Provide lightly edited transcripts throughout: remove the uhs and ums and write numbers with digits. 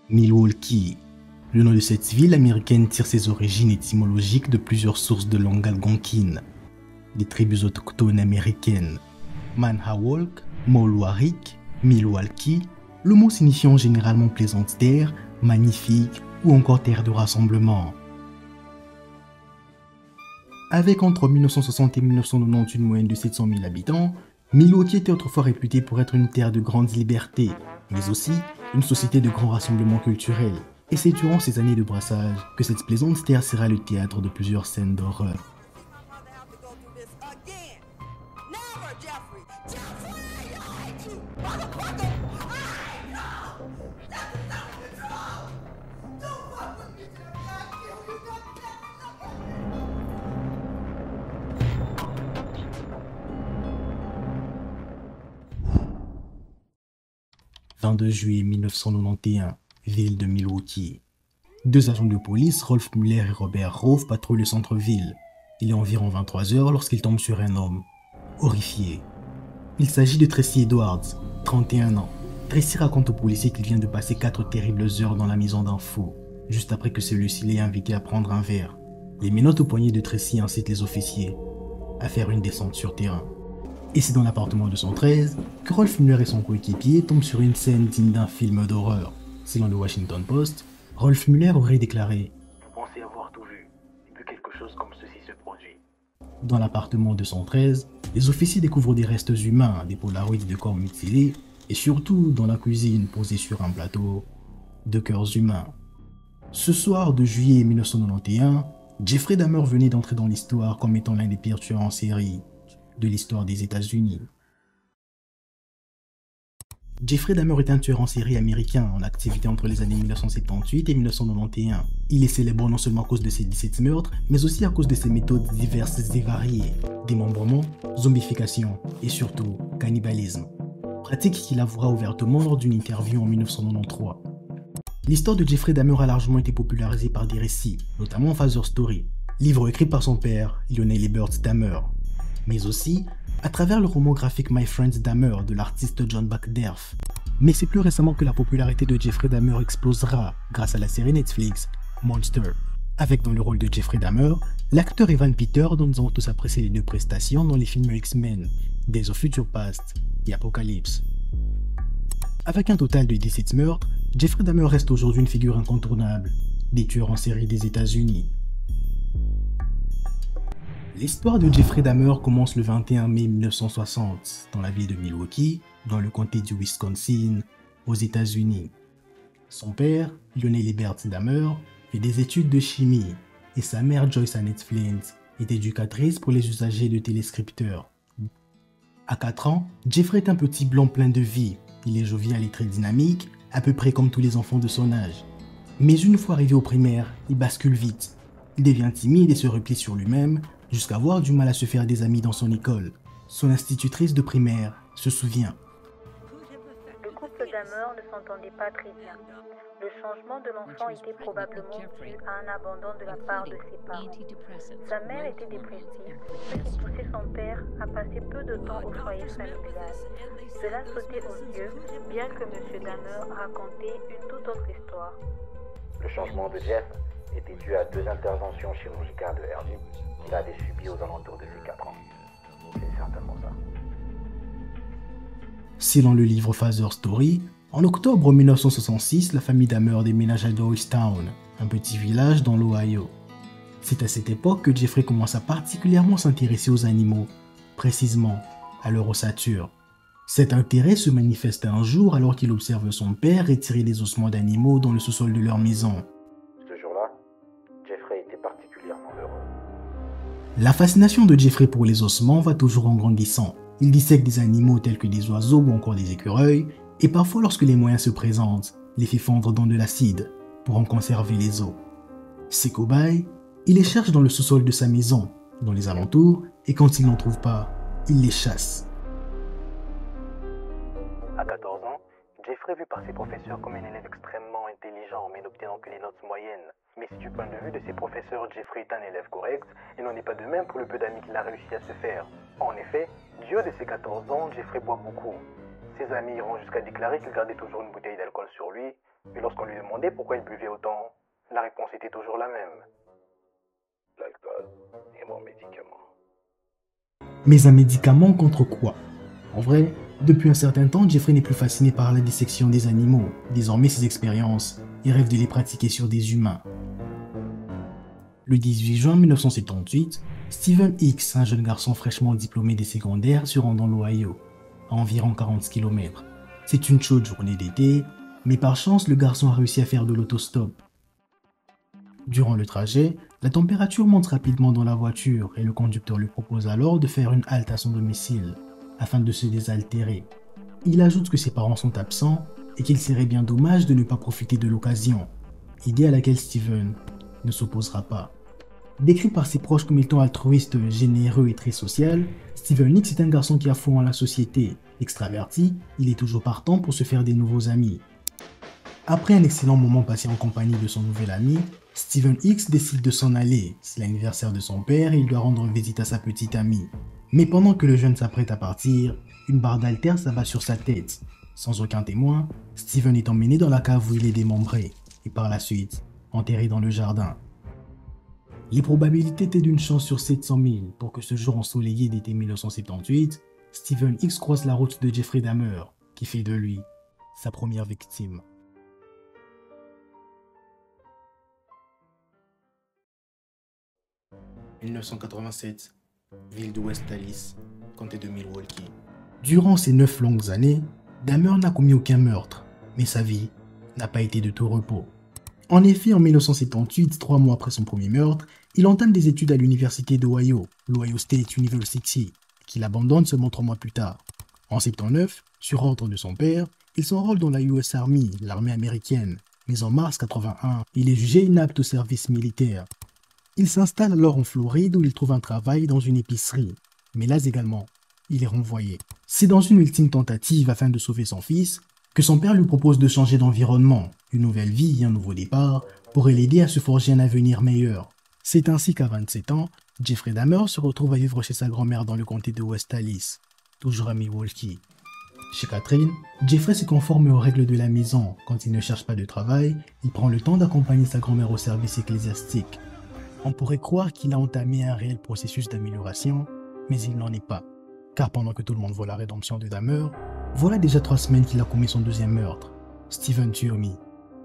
Milwaukee. Le nom de cette ville américaine tire ses origines étymologiques de plusieurs sources de langue algonquine, des tribus autochtones américaines. Manhawk, Molwarik, Milwaukee, le mot signifiant généralement plaisante terre, magnifique ou encore terre de rassemblement. Avec entre 1960 et 1990 une moyenne de 700 000 habitants, Milwaukee était autrefois réputée pour être une terre de grandes libertés, mais aussi une société de grands rassemblements culturels. Et c'est durant ces années de brassage que cette plaisante terre sera le théâtre de plusieurs scènes d'horreur. « 22 juillet 1991, ville de Milwaukee. Deux agents de police, Rolf Muller et Robert Rove, patrouillent le centre-ville. Il est environ 23 heures lorsqu'ils tombent sur un homme, horrifié. Il s'agit de Tracy Edwards, 31 ans. Tracy raconte aux policiers qu'il vient de passer 4 terribles heures dans la maison d'un fou, juste après que celui-ci l'ait invité à prendre un verre. Les menottes au poignet de Tracy incitent les officiers à faire une descente sur terrain. Et c'est dans l'appartement de 113 que Rolf Muller et son coéquipier tombent sur une scène digne d'un film d'horreur. Selon le Washington Post, Rolf Muller aurait déclaré « Vous pensez avoir tout vu, et que quelque chose comme ceci se produit. » Dans l'appartement de 113, les officiers découvrent des restes humains, des polaroids de corps mutilés, et surtout, dans la cuisine posée sur un plateau, de cœurs humains. Ce soir de juillet 1991, Jeffrey Dahmer venait d'entrer dans l'histoire comme étant l'un des pires tueurs en série de l'histoire des États-Unis. Jeffrey Dahmer est un tueur en série américain en activité entre les années 1978 et 1991. Il est célèbre non seulement à cause de ses 17 meurtres, mais aussi à cause de ses méthodes diverses et variées. Démembrement, zombification et surtout cannibalisme. Pratique qu'il avouera ouvertement lors d'une interview en 1993. L'histoire de Jeffrey Dahmer a largement été popularisée par des récits, notamment Father Story, livre écrit par son père, Lionel Ebert Dahmer, mais aussi à travers le roman graphique My Friends Dahmer de l'artiste John Bachderf. Mais c'est plus récemment que la popularité de Jeffrey Dahmer explosera grâce à la série Netflix Monster, avec dans le rôle de Jeffrey Dahmer, l'acteur Evan Peters dont nous avons tous apprécié les deux prestations dans les films X-Men, Days of Future Past et Apocalypse. Avec un total de 17 meurtres, Jeffrey Dahmer reste aujourd'hui une figure incontournable des tueurs en série des États-Unis. L'histoire de Jeffrey Dahmer commence le 21 mai 1960 dans la ville de Milwaukee, dans le comté du Wisconsin, aux États-Unis. Son père, Lionel Ebert Dahmer, fait des études de chimie et sa mère, Joyce Annette Flint, est éducatrice pour les usagers de téléscripteurs. À 4 ans, Jeffrey est un petit blond plein de vie. Il est jovial et très dynamique, à peu près comme tous les enfants de son âge. Mais une fois arrivé au primaire, il bascule vite. Il devient timide et se replie sur lui-même, jusqu'à avoir du mal à se faire des amis dans son école. Son institutrice de primaire se souvient. Le couple Dahmer ne s'entendait pas très bien. Le changement de l'enfant était probablement dû à un abandon de la part de ses parents. Sa mère était dépressive, ce qui poussait son père à passer peu de temps au foyer familial. Cela sautait aux yeux, bien que M. Dahmer racontait une toute autre histoire. Le changement de Jeff était dû à 2 interventions chirurgicales de hernie qu'il avait subies aux alentours de ses 4 ans. C'est certainement ça. Selon le livre Father Story, en octobre 1966, la famille Dahmer déménage à Doylestown, un petit village dans l'Ohio. C'est à cette époque que Jeffrey commence à particulièrement s'intéresser aux animaux, précisément à leur ossature. Cet intérêt se manifeste un jour alors qu'il observe son père retirer des ossements d'animaux dans le sous-sol de leur maison. Ce jour-là, Jeffrey était particulièrement heureux. La fascination de Jeffrey pour les ossements va toujours en grandissant. Il dissèque des animaux tels que des oiseaux ou encore des écureuils, et parfois lorsque les moyens se présentent, les fait fondre dans de l'acide pour en conserver les os. Ces cobayes, il les cherche dans le sous-sol de sa maison, dans les alentours, et quand il n'en trouve pas, il les chasse. À 14 ans, Jeffrey est vu par ses professeurs comme un élève extrêmement intelligent, mais n'obtenant que les notes moyennes. Mais si du point de vue de ses professeurs, Jeffrey est un élève correct, il n'en est pas de même pour le peu d'amis qu'il a réussi à se faire. En effet, du haut de ses 14 ans, Jeffrey boit beaucoup. Ses amis iront jusqu'à déclarer qu'il gardait toujours une bouteille d'alcool sur lui, Et lorsqu'on lui demandait pourquoi il buvait autant, la réponse était toujours la même. L'alcool est mon médicament. Mais un médicament contre quoi? En vrai, depuis un certain temps, Jeffrey n'est plus fasciné par la dissection des animaux. Désormais, ses expériences, il rêve de les pratiquer sur des humains. Le 18 juin 1978, Steven Hicks, un jeune garçon fraîchement diplômé des secondaires, se rend dans l'Ohio, à environ 40 km. C'est une chaude journée d'été, mais par chance, le garçon a réussi à faire de l'autostop. Durant le trajet, la température monte rapidement dans la voiture et le conducteur lui propose alors de faire une halte à son domicile, afin de se désaltérer. Il ajoute que ses parents sont absents et qu'il serait bien dommage de ne pas profiter de l'occasion, idée à laquelle Steven ne s'opposera pas. Décrit par ses proches comme étant altruiste, généreux et très social, Steven Hicks est un garçon qui a foi en la société. Extraverti, il est toujours partant pour se faire des nouveaux amis. Après un excellent moment passé en compagnie de son nouvel ami, Steven Hicks décide de s'en aller. C'est l'anniversaire de son père et il doit rendre visite à sa petite amie. Mais pendant que le jeune s'apprête à partir, une barre d'haltères s'abat sur sa tête. Sans aucun témoin, Steven est emmené dans la cave où il est démembré et par la suite enterré dans le jardin. Les probabilités étaient d'une chance sur 700 000 pour que ce jour ensoleillé d'été 1978, Steven Hicks croise la route de Jeffrey Dahmer, qui fait de lui sa première victime. « 1987, ville de West Allis, comté de Milwaukee. » Durant ces 9 longues années, Dahmer n'a commis aucun meurtre, mais sa vie n'a pas été de tout repos. En effet, en 1978, 3 mois après son premier meurtre, il entame des études à l'université d'Ohio, l'Ohio State University, qu'il abandonne seulement 3 mois plus tard. En 1979, sur ordre de son père, il s'enrôle dans la US Army, l'armée américaine, mais en mars 1981, il est jugé inapte au service militaire. Il s'installe alors en Floride où il trouve un travail dans une épicerie, mais là également, il est renvoyé. C'est dans une ultime tentative afin de sauver son fils que son père lui propose de changer d'environnement. Une nouvelle vie et un nouveau départ pourraient l'aider à se forger un avenir meilleur. C'est ainsi qu'à 27 ans, Jeffrey Dahmer se retrouve à vivre chez sa grand-mère dans le comté de West Allis, toujours à Milwaukee. Chez Catherine, Jeffrey se conforme aux règles de la maison. Quand il ne cherche pas de travail, il prend le temps d'accompagner sa grand-mère au service ecclésiastique. On pourrait croire qu'il a entamé un réel processus d'amélioration, mais il n'en est pas. Car pendant que tout le monde voit la rédemption de Dahmer, voilà déjà 3 semaines qu'il a commis son deuxième meurtre. Steven Tuomi,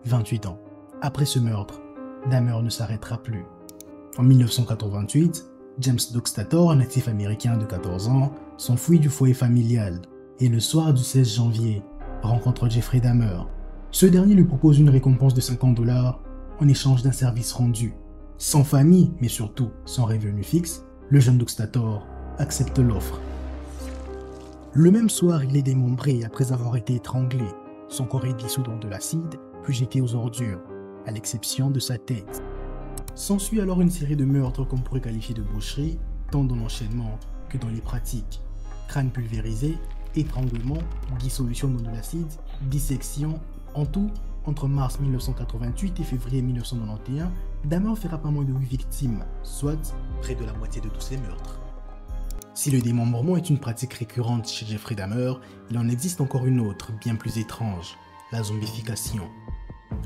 28 ans. Après ce meurtre, Dahmer ne s'arrêtera plus. En 1988, James Dockstader, un natif américain de 14 ans, s'enfuit du foyer familial et le soir du 16 janvier, rencontre Jeffrey Dahmer. Ce dernier lui propose une récompense de $50 en échange d'un service rendu. Sans famille, mais surtout sans revenu fixe, le jeune Dockstader accepte l'offre. Le même soir, il est démembré après avoir été étranglé. Son corps est dissous dans de l'acide, puis jeté aux ordures, à l'exception de sa tête. S'ensuit alors une série de meurtres qu'on pourrait qualifier de boucherie, tant dans l'enchaînement que dans les pratiques. Crâne pulvérisé, étranglement, dissolution dans de l'acide, dissection, en tout, entre mars 1988 et février 1991, Dahmer fera pas moins de 8 victimes, soit près de la moitié de tous ces meurtres. Si le démembrement est une pratique récurrente chez Jeffrey Dahmer, il en existe encore une autre, bien plus étrange, la zombification.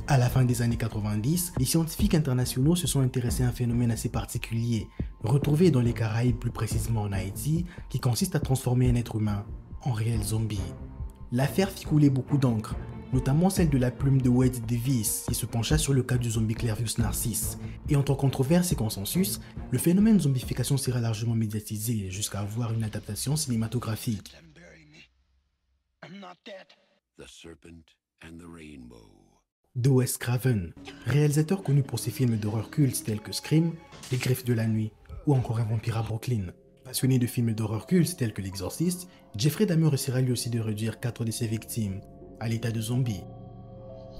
À la fin des années 90, les scientifiques internationaux se sont intéressés à un phénomène assez particulier, retrouvé dans les Caraïbes, plus précisément en Haïti, qui consiste à transformer un être humain en réel zombie. L'affaire fit couler beaucoup d'encre, notamment celle de la plume de Wade Davis, qui se pencha sur le cas du zombie Clervius Narcisse. Et entre controverse et consensus, le phénomène de zombification sera largement médiatisé jusqu'à avoir une adaptation cinématographique. De Wes Craven, réalisateur connu pour ses films d'horreur cultes tels que Scream, Les Griffes de la Nuit ou encore Un vampire à Brooklyn. Passionné de films d'horreur cultes tels que L'Exorciste, Jeffrey Dahmer réussira lui aussi de réduire 4 de ses victimes à l'état de zombie.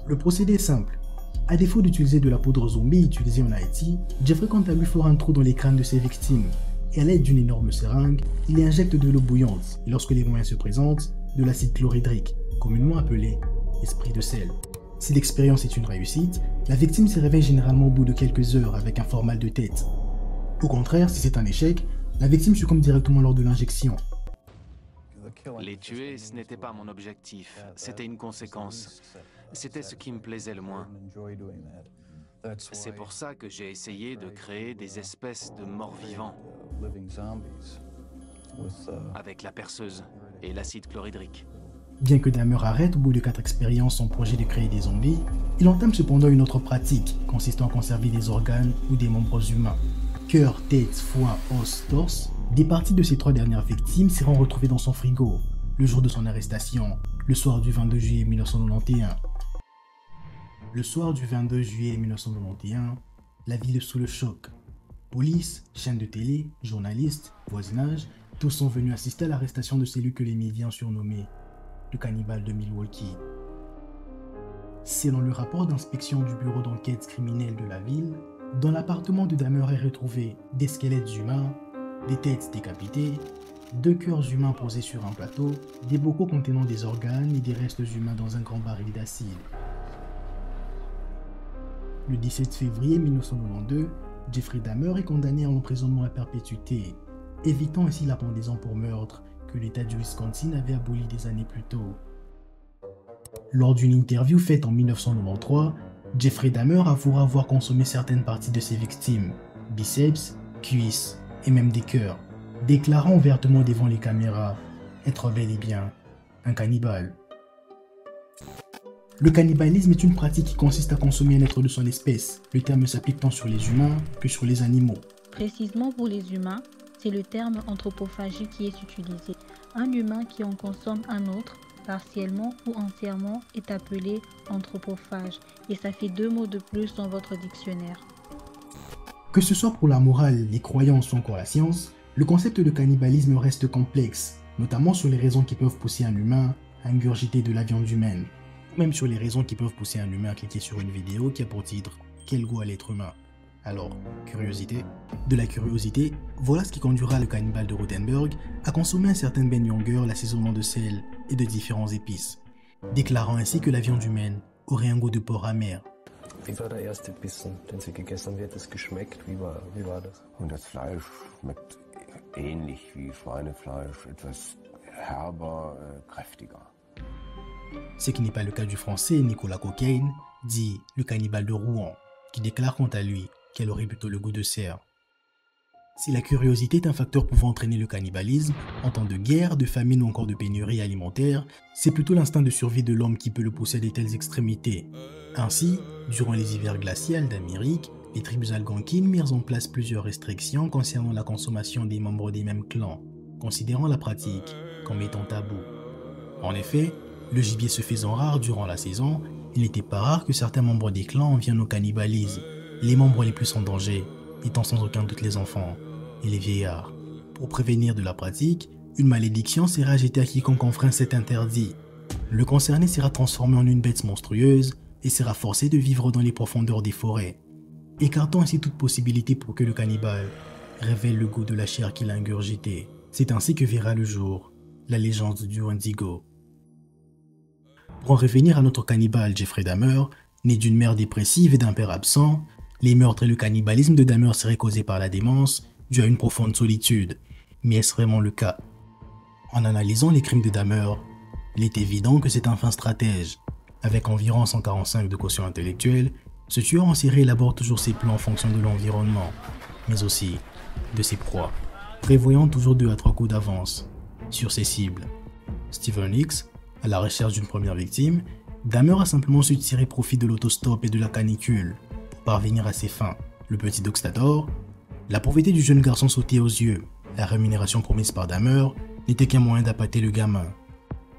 Le procédé est simple. À défaut d'utiliser de la poudre zombie utilisée en Haïti, Jeffrey quant à lui fera un trou dans les crânes de ses victimes et à l'aide d'une énorme seringue, il y injecte de l'eau bouillante et lorsque les moyens se présentent, de l'acide chlorhydrique, communément appelé esprit de sel. Si l'expérience est une réussite, la victime se réveille généralement au bout de quelques heures avec un fort mal de tête. Au contraire, si c'est un échec, la victime succombe directement lors de l'injection. Les tuer, ce n'était pas mon objectif, c'était une conséquence. C'était ce qui me plaisait le moins. C'est pour ça que j'ai essayé de créer des espèces de morts-vivants avec la perceuse et l'acide chlorhydrique. Bien que Dahmer arrête au bout de 4 expériences son projet de créer des zombies, il entame cependant une autre pratique consistant à conserver des organes ou des membres humains. Cœur, tête, foie, os, torse, des parties de ces 3 dernières victimes seront retrouvées dans son frigo le jour de son arrestation, le soir du 22 juillet 1991. Le soir du 22 juillet 1991, la ville est sous le choc. Police, chaînes de télé, journalistes, voisinage, tous sont venus assister à l'arrestation de celui que les médias ont surnommé le cannibale de Milwaukee. Selon le rapport d'inspection du bureau d'enquête criminelle de la ville, dans l'appartement de Dahmer est retrouvé des squelettes humains, des têtes décapitées, 2 cœurs humains posés sur un plateau, des bocaux contenant des organes et des restes humains dans un grand baril d'acide. Le 17 février 1992, Jeffrey Dahmer est condamné à l'emprisonnement à perpétuité, évitant ainsi la pendaison pour meurtre que l'État du Wisconsin avait aboli des années plus tôt. Lors d'une interview faite en 1993, Jeffrey Dahmer avouera avoir consommé certaines parties de ses victimes, biceps, cuisses et même des cœurs, déclarant ouvertement devant les caméras être bel et bien un cannibale. Le cannibalisme est une pratique qui consiste à consommer un être de son espèce. Le terme s'applique tant sur les humains que sur les animaux. Précisément pour les humains, c'est le terme anthropophagie qui est utilisé. Un humain qui en consomme un autre, partiellement ou entièrement, est appelé anthropophage. Et ça fait 2 mots de plus dans votre dictionnaire. Que ce soit pour la morale, les croyances ou encore la science, le concept de cannibalisme reste complexe, notamment sur les raisons qui peuvent pousser un humain à ingurgiter de la viande humaine. Même sur les raisons qui peuvent pousser un humain à cliquer sur une vidéo qui a pour titre « Quel goût à l'être humain ?» Alors, curiosité. De la curiosité, voilà ce qui conduira le cannibale de Rothenburg à consommer un certain Ben Younger l'assaisonnement de sel et de différents épices, déclarant ainsi que la viande humaine aurait un goût de porc amer. Wie war der erste Bissen, den Sie gegessen haben? Wie hat es geschmeckt? Wie war das? Und das Fleisch schmeckt ähnlich wie Schweinefleisch, etwas herber, kräftiger. Ce qui n'est pas le cas du français Nicolas Cocaine, dit le cannibale de Rouen, qui déclare quant à lui qu'elle aurait plutôt le goût de cerf. Si la curiosité est un facteur pouvant entraîner le cannibalisme, en temps de guerre, de famine ou encore de pénurie alimentaire, c'est plutôt l'instinct de survie de l'homme qui peut le pousser à de telles extrémités. Ainsi, durant les hivers glaciaux d'Amérique, les tribus algonquines mirent en place plusieurs restrictions concernant la consommation des membres des mêmes clans, considérant la pratique comme étant tabou. En effet, le gibier se faisant rare durant la saison, il n'était pas rare que certains membres des clans en viennent au cannibalisme, les membres les plus en danger étant sans aucun doute les enfants et les vieillards. Pour prévenir de la pratique, une malédiction sera ajoutée à quiconque enfreint cet interdit. Le concerné sera transformé en une bête monstrueuse et sera forcé de vivre dans les profondeurs des forêts, écartant ainsi toute possibilité pour que le cannibale révèle le goût de la chair qu'il a ingurgitée. C'est ainsi que verra le jour la légende du Wendigo. Pour en revenir à notre cannibale Jeffrey Dahmer, né d'une mère dépressive et d'un père absent, les meurtres et le cannibalisme de Dahmer seraient causés par la démence, dû à une profonde solitude. Mais est-ce vraiment le cas? En analysant les crimes de Dahmer, il est évident que c'est un fin stratège. Avec environ 145 de quotient intellectuel, ce tueur en série élabore toujours ses plans en fonction de l'environnement, mais aussi de ses proies, prévoyant toujours 2 à 3 coups d'avance sur ses cibles. Stephen Hicks, à la recherche d'une première victime, Dahmer a simplement su tirer profit de l'autostop et de la canicule pour parvenir à ses fins. Le petit Doxtador, la pauvreté du jeune garçon sautait aux yeux. La rémunération promise par Dahmer n'était qu'un moyen d'appâter le gamin.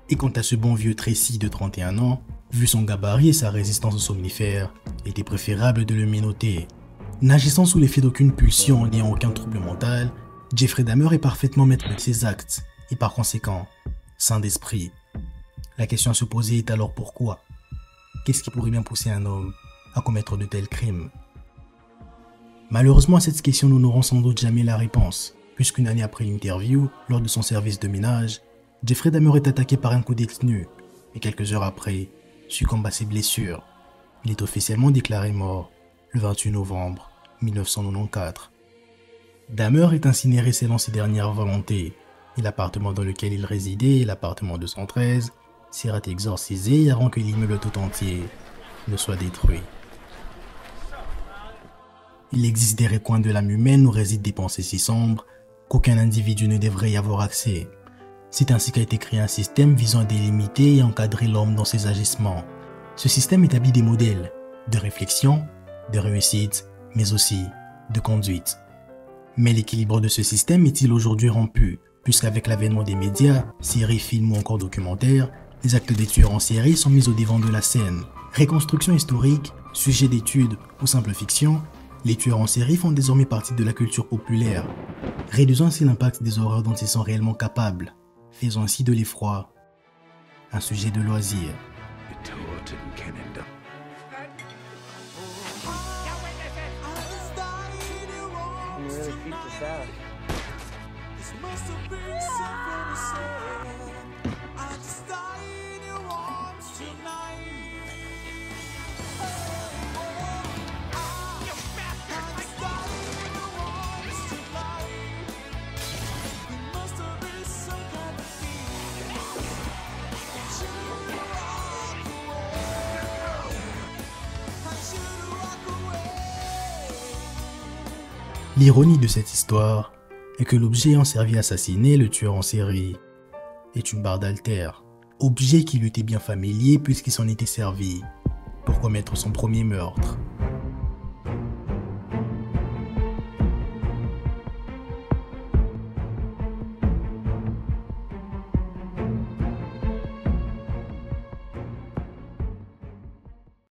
Et quant à ce bon vieux Tracy de 31 ans, vu son gabarit et sa résistance aux somnifères, il était préférable de le menotter. N'agissant sous l'effet d'aucune pulsion et n'ayant aucun trouble mental, Jeffrey Dahmer est parfaitement maître de ses actes et par conséquent, sain d'esprit. La question à se poser est alors pourquoi? Qu'est-ce qui pourrait bien pousser un homme à commettre de tels crimes? Malheureusement, à cette question, nous n'aurons sans doute jamais la réponse, puisqu'une année après l'interview, lors de son service de ménage, Jeffrey Dahmer est attaqué par un coup d'étenu, et quelques heures après, succombe à ses blessures. Il est officiellement déclaré mort le 28 novembre 1994. Dahmer est incinéré selon ses dernières volontés, et l'appartement dans lequel il résidait, l'appartement 213, sera exorcisé avant que l'immeuble tout entier ne soit détruit. Il existe des recoins de l'âme humaine où résident des pensées si sombres qu'aucun individu ne devrait y avoir accès. C'est ainsi qu'a été créé un système visant à délimiter et encadrer l'homme dans ses agissements. Ce système établit des modèles de réflexion, de réussite, mais aussi de conduite. Mais l'équilibre de ce système est-il aujourd'hui rompu, puisqu'avec l'avènement des médias, séries, films ou encore documentaires, les actes des tueurs en série sont mis au devant de la scène. Reconstruction historique, sujet d'étude ou simple fiction, les tueurs en série font désormais partie de la culture populaire, réduisant ainsi l'impact des horreurs dont ils sont réellement capables, faisant ainsi de l'effroi un sujet de loisir. L'ironie de cette histoire est que l'objet ayant servi à assassiner le tueur en série est une barre d'haltère, objet qui lui était bien familier puisqu'il s'en était servi pour commettre son premier meurtre.